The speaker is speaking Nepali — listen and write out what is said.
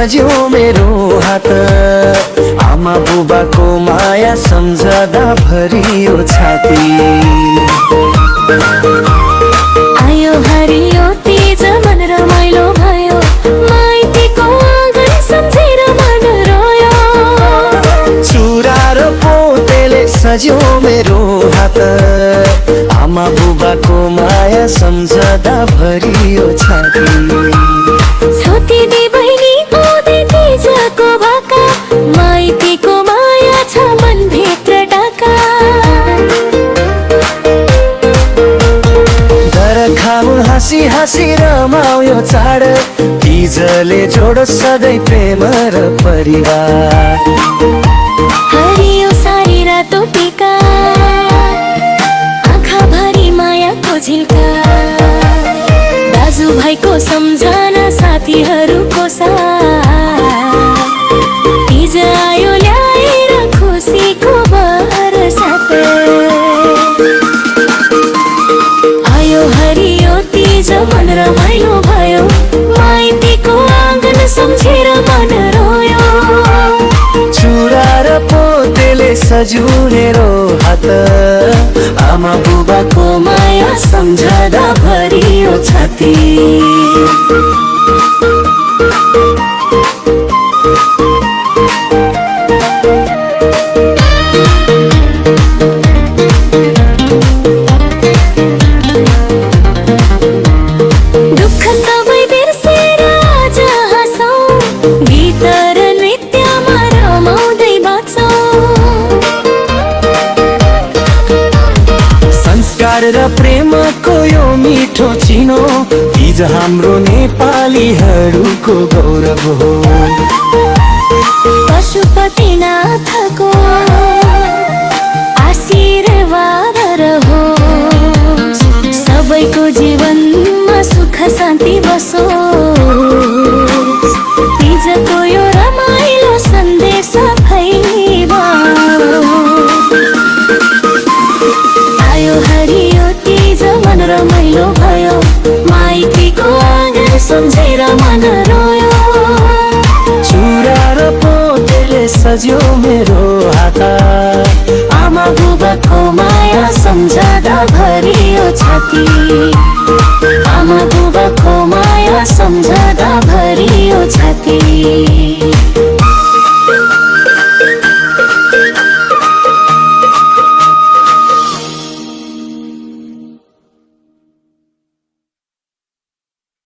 सज्यो मेरो हात। आमा बुबाको माया सम्झदा भरियो छाती। आयो हरियो तीज मन रमाइलो भयो, माइतीको आँगन सम्झेर मन रोयो। चुरा र पोतेले सज्यो मेरो हात। आमा बुबाको माया सम्झदा भरियो छाती। छोती दी बहिनी आउँदै तीजको भाका, माइतीको माया छ मनभित्र डाका। खाऊ हाँसी हाँसी रमायो चाड, तीजले जोड सधैँ प्रेम र परिवार। हरियो सारी रातो टीका, आँखा भरी मायाको झिल्का। दाजु भाइको सम्झना साथीहरूको साथ, तीज आयो ल्याएर खुसीको बरसात। आयो हरियो तीज मन रमाइलो भयो, माइतीको आँगन सम्झेर मन रोयो। चुरा र पोतेले सज्यो मेरो हात। आमा बुबाको माया सम्झदा भरियो छाती। र प्रेमको यो मिठो चिनो, तीज हाम्रो नेपालीहरूको गौरव हो। पशुपतिनाथको आशीर्वाद रहो, सबैको जीवनमा सुख शान्ति बसोस्। तीजको यो रमाइलो सन्देश आयो हरियो तीज मन रमाइलो भयो, माइतीको आँगन सम्झेर मन रोयो। चुरा र पोतेले सज्यो मेरो हात। आमा बुबाको माया सम्झदा भरियो छाती। आमा बुबाको माया सम्झदा भरियो छाती।